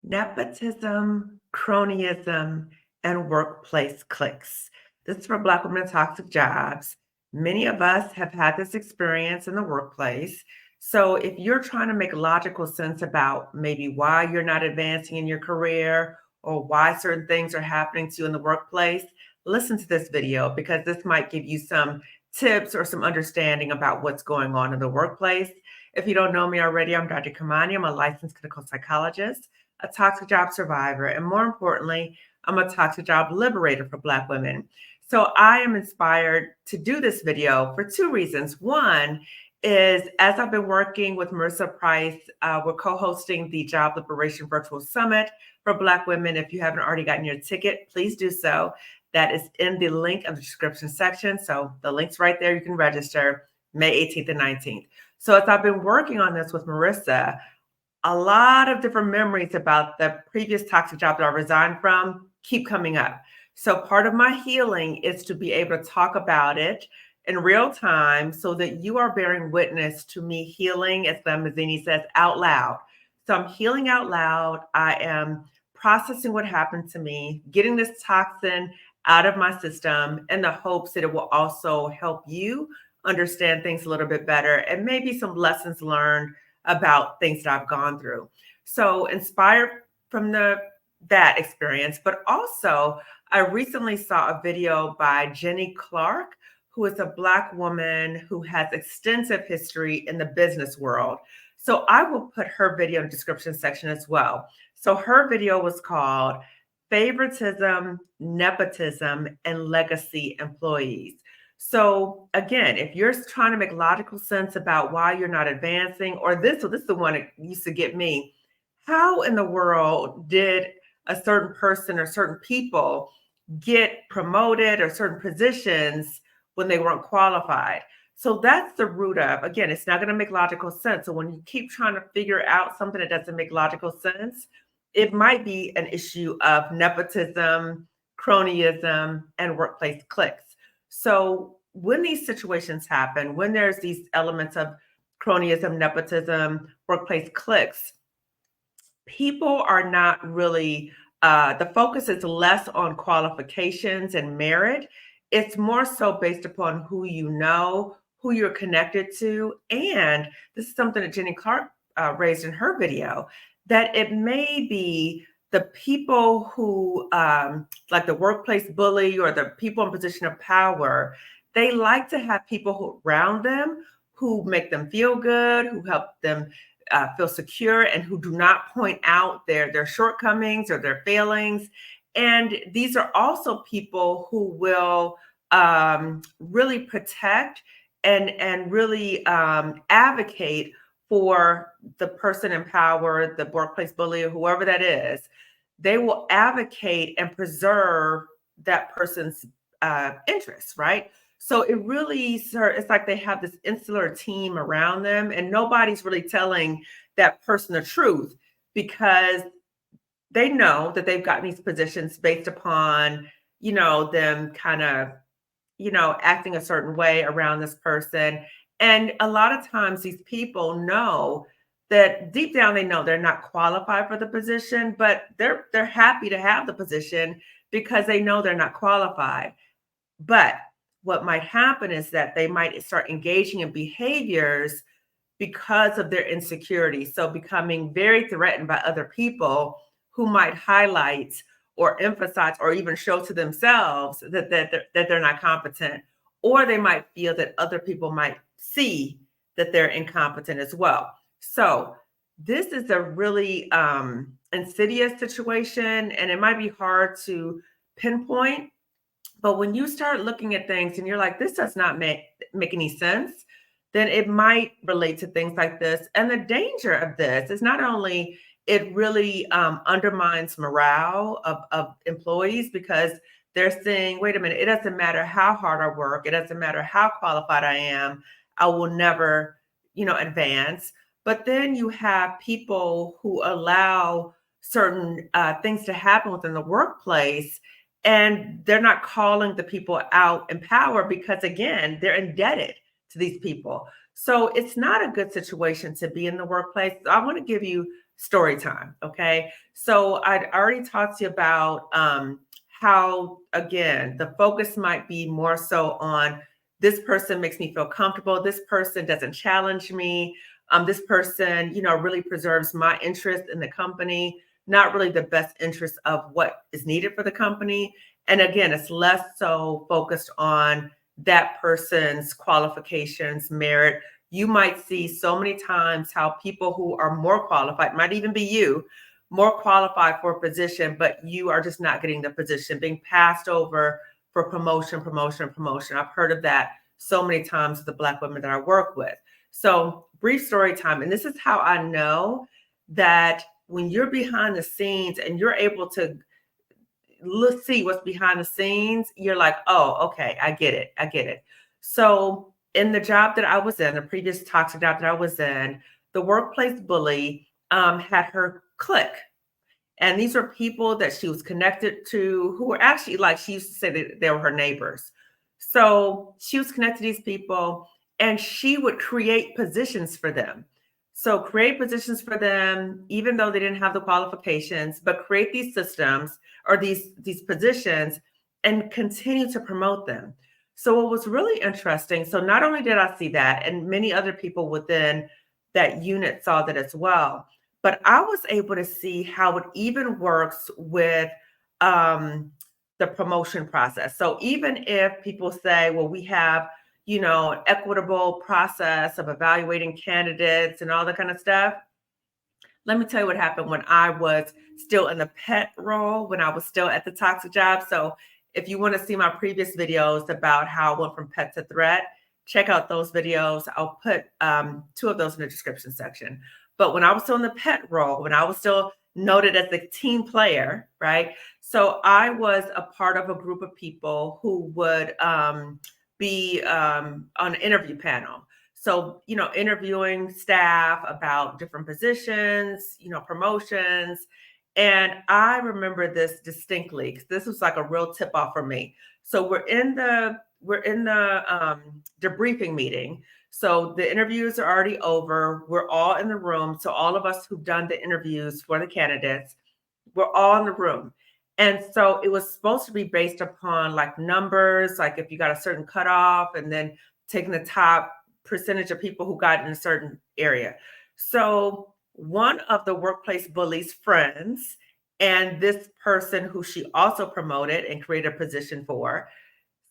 Nepotism, cronyism, and workplace cliques. This is for Black women in toxic jobs. Many of us have had this experience in the workplace. So, if you're trying to make logical sense about maybe why you're not advancing in your career or why certain things are happening to you in the workplace, listen to this video because this might give you some tips or some understanding about what's going on in the workplace. If you don't know me already, I'm Dr. Kamani. I'm a licensed clinical psychologist, a toxic job survivor, and more importantly, I'm a toxic job liberator for Black women. So I am inspired to do this video for two reasons. One is as I've been working with Marissa Price, we're co-hosting the Job Liberation Virtual Summit for Black women. If you haven't already gotten your ticket, please do so. That is in the link of the description section. So the link's right there. You can register May 18th and 19th. So as I've been working on this with Marissa, a lot of different memories about the previous toxic job that I resigned from keep coming up. So part of my healing is to be able to talk about it in real time so that you are bearing witness to me healing, as Glamazini says, out loud. So I'm healing out loud. I am processing what happened to me, getting this toxin out of my system in the hopes that it will also help you understand things a little bit better and maybe some lessons learned about things that I've gone through. So inspired from that experience, but also I recently saw a video by Jenny Clark, who is a Black woman who has extensive history in the business world. So I will put her video in the description section as well. So her video was called Favoritism, Nepotism, and Legacy Employees. So again, if you're trying to make logical sense about why you're not advancing, or this is the one that used to get me, how in the world did a certain person or certain people get promoted or certain positions when they weren't qualified? So that's the root of, again, it's not going to make logical sense. So when you keep trying to figure out something that doesn't make logical sense, it might be an issue of nepotism, cronyism, and workplace cliques. So when these situations happen, when there's these elements of cronyism, nepotism, workplace cliques, people are not really, the focus is less on qualifications and merit. It's more so based upon who you know, who you're connected to. And this is something that Jenny Clark raised in her video, that it may be the people who, like the workplace bully or the people in position of power, they like to have people who around them who make them feel good, who help them feel secure, and who do not point out their shortcomings or their failings. And these are also people who will really protect and really advocate for the person in power, the workplace bully, or whoever that is. They will advocate and preserve that person's interests, right? So it really, it's like they have this insular team around them, and nobody's really telling that person the truth because they know that they've gotten these positions based upon, them kind of, acting a certain way around this person. And a lot of times these people know that deep down they know they're not qualified for the position, but they're happy to have the position because they know they're not qualified. But what might happen is that they might start engaging in behaviors because of their insecurity. So becoming very threatened by other people who might highlight or emphasize or even show to themselves that they're not competent, or they might feel that other people might see that they're incompetent as well. So this is a really insidious situation, and it might be hard to pinpoint. But when you start looking at things and you're like, this does not make any sense, then it might relate to things like this. And the danger of this is not only it really undermines morale of employees because they're saying, wait a minute, it doesn't matter how hard I work. It doesn't matter how qualified I am. I will never, advance. But then you have people who allow certain things to happen within the workplace, and they're not calling the people out in power because, again, they're indebted to these people. So it's not a good situation to be in the workplace. I want to give you story time. Okay. So I'd already talked to you about how, again, the focus might be more so on this person makes me feel comfortable. This person doesn't challenge me. This person, really preserves my interest in the company, not really the best interest of what is needed for the company. And again, it's less so focused on that person's qualifications, merit. You might see so many times how people who are more qualified, might even be you, more qualified for a position, but you are just not getting the position, being passed over for promotion, promotion, promotion. I've heard of that so many times with the Black women that I work with. So brief story time. And this is how I know that when you're behind the scenes and you're able to see what's behind the scenes, you're like, oh, okay, I get it. I get it. So in the job that I was in, the previous toxic job that I was in, the workplace bully had her clique. And these were people that she was connected to who were actually, like, she used to say that they were her neighbors. So she was connected to these people and she would create positions for them. So create positions for them, even though they didn't have the qualifications, but create these systems or these positions and continue to promote them. So what was really interesting, so not only did I see that, and many other people within that unit saw that as well, but I was able to see how it even works with the promotion process. So even if people say, well, we have, an equitable process of evaluating candidates and all that kind of stuff. Let me tell you what happened when I was still in the pet role, when I was still at the toxic job. So if you want to see my previous videos about how I went from pet to threat, check out those videos. I'll put 2 of those in the description section. But when I was still in the pet role, when I was still noted as the team player, right? So I was a part of a group of people who would be on an interview panel. So, interviewing staff about different positions, promotions. And I remember this distinctly because this was like a real tip off for me. So we're in the debriefing meeting. So the interviews are already over. We're all in the room. So all of us who've done the interviews for the candidates, we're all in the room. And so it was supposed to be based upon like numbers, like if you got a certain cutoff and then taking the top percentage of people who got in a certain area. So one of the workplace bully's friends and this person who she also promoted and created a position for.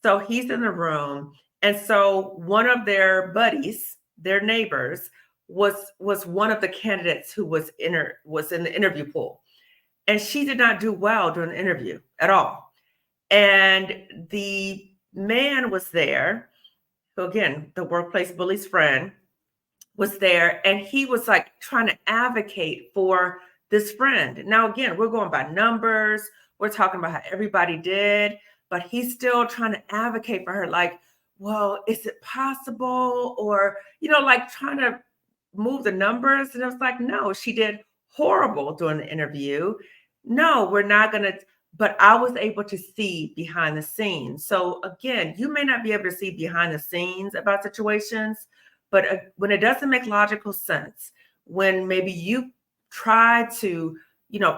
So he's in the room. And so one of their buddies, their neighbors, was one of the candidates who was in the interview pool. And she did not do well during the interview at all. And the man was there, who again, the workplace bully's friend was there, and he was like trying to advocate for this friend. Now, again, we're going by numbers. We're talking about how everybody did, but he's still trying to advocate for her. Like, well, is it possible? Or, like trying to move the numbers. And I was like, no, she did horrible during the interview. No, we're not going to. But I was able to see behind the scenes. So again, you may not be able to see behind the scenes about situations, but when it doesn't make logical sense, when maybe you try to,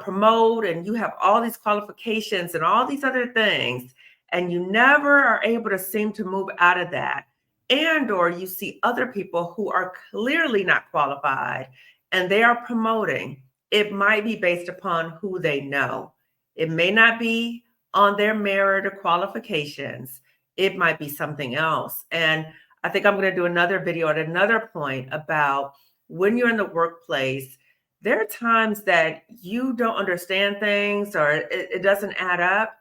promote and you have all these qualifications and all these other things, and you never are able to seem to move out of that, and or you see other people who are clearly not qualified and they are promoting, it might be based upon who they know. It may not be on their merit or qualifications. It might be something else. And I think I'm going to do another video at another point about when you're in the workplace, there are times that you don't understand things or it doesn't add up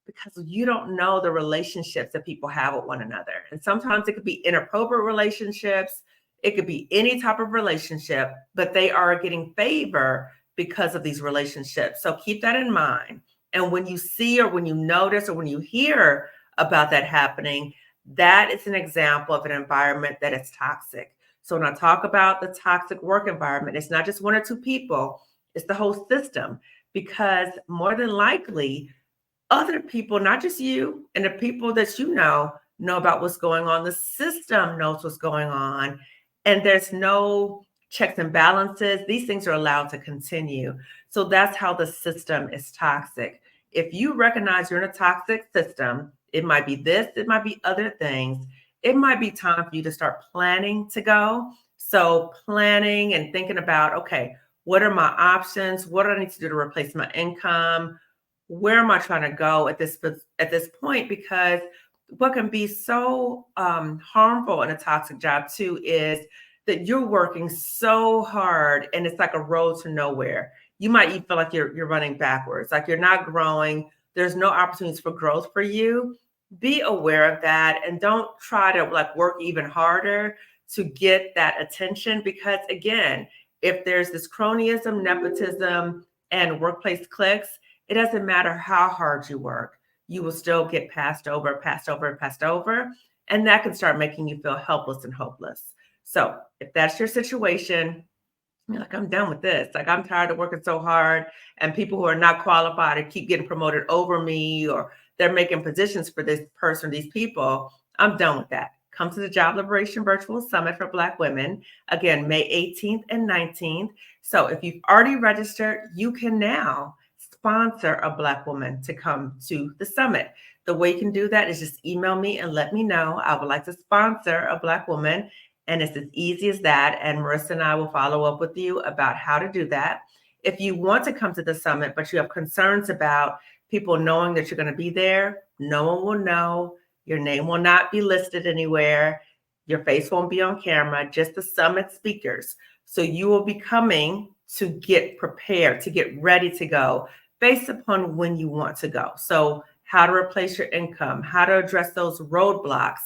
because you don't know the relationships that people have with one another. And sometimes it could be inappropriate relationships. It could be any type of relationship, but they are getting favor because of these relationships. So keep that in mind. And when you see or when you notice or when you hear about that happening, that is an example of an environment that is toxic. So when I talk about the toxic work environment, it's not just 1 or 2 people, it's the whole system, because more than likely, other people, not just you and the people that know about what's going on. The system knows what's going on. And there's no checks and balances, these things are allowed to continue. So that's how the system is toxic. If you recognize you're in a toxic system, it might be this, it might be other things. It might be time for you to start planning to go. So planning and thinking about, okay, what are my options? What do I need to do to replace my income? Where am I trying to go at this point? Because what can be so harmful in a toxic job too is that you're working so hard and it's like a road to nowhere. You might even feel like you're running backwards, like you're not growing. There's no opportunities for growth for you. Be aware of that and don't try to like work even harder to get that attention because again, if there's this cronyism, nepotism, and workplace cliques, it doesn't matter how hard you work. You will still get passed over, passed over, passed over. And that can start making you feel helpless and hopeless. So if that's your situation, you're like, I'm done with this. Like, I'm tired of working so hard, and people who are not qualified to keep getting promoted over me, or they're making positions for this person, these people. I'm done with that. Come to the Job Liberation Virtual Summit for Black women. Again, May 18th and 19th. So if you've already registered, you can now sponsor a Black woman to come to the summit. The way you can do that is just email me and let me know. I would like to sponsor a Black woman. And it's as easy as that. And Marissa and I will follow up with you about how to do that. If you want to come to the summit, but you have concerns about people knowing that you're going to be there, no one will know. Your name will not be listed anywhere. Your face won't be on camera, just the summit speakers. So you will be coming to get prepared, to get ready to go based upon when you want to go. So how to replace your income, how to address those roadblocks,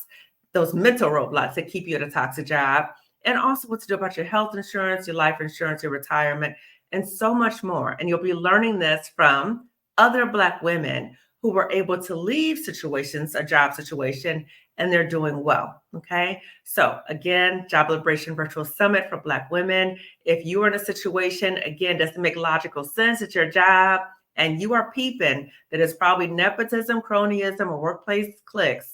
those mental roadblocks that keep you at a toxic job, and also what to do about your health insurance, your life insurance, your retirement, and so much more. And you'll be learning this from other Black women who were able to leave situations, a job situation, and they're doing well. Okay. So again, Job Liberation Virtual Summit for Black women. If you are in a situation, again, doesn't make logical sense at your job, and you are peeping that it's probably nepotism, cronyism, or workplace cliques,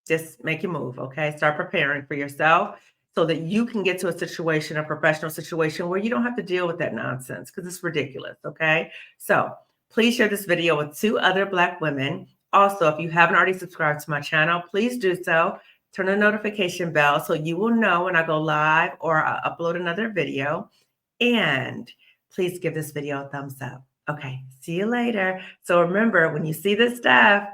just make your move, okay? Start preparing for yourself so that you can get to a situation, a professional situation where you don't have to deal with that nonsense because it's ridiculous, okay? So please share this video with 2 other Black women. Also, if you haven't already subscribed to my channel, please do so. Turn the notification bell so you will know when I go live or I upload another video. And please give this video a thumbs up. Okay, see you later. So remember, when you see this stuff,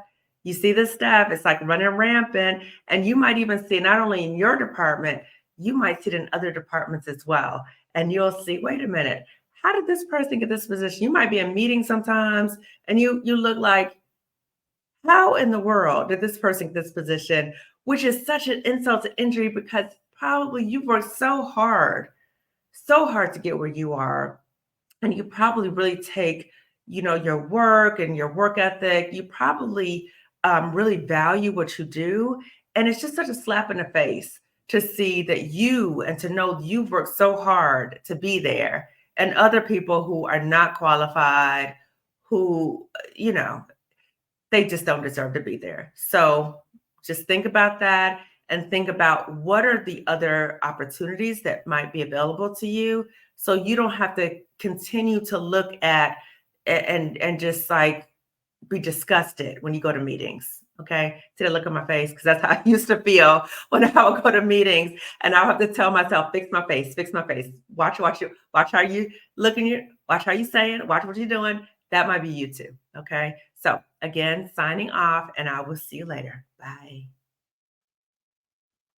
it's like running rampant. And you might even see not only in your department, you might see it in other departments as well. And you'll see, wait a minute, how did this person get this position? You might be in meetings sometimes and you look like, how in the world did this person get this position? Which is such an insult to injury because probably you've worked so hard to get where you are. And you probably really take, your work and your work ethic. You probably really value what you do. And it's just such a slap in the face to see that and to know you've worked so hard to be there, and other people who are not qualified, who, they just don't deserve to be there. So just think about that and think about what are the other opportunities that might be available to you so you don't have to continue to look at and just like be disgusted when you go to meetings. Okay. See the look on my face? Because that's how I used to feel when I would go to meetings and I have to tell myself, fix my face, fix my face. Watch how you looking, watch how you saying, watch what you're doing. That might be you too. Okay. So again, signing off, and I will see you later. Bye.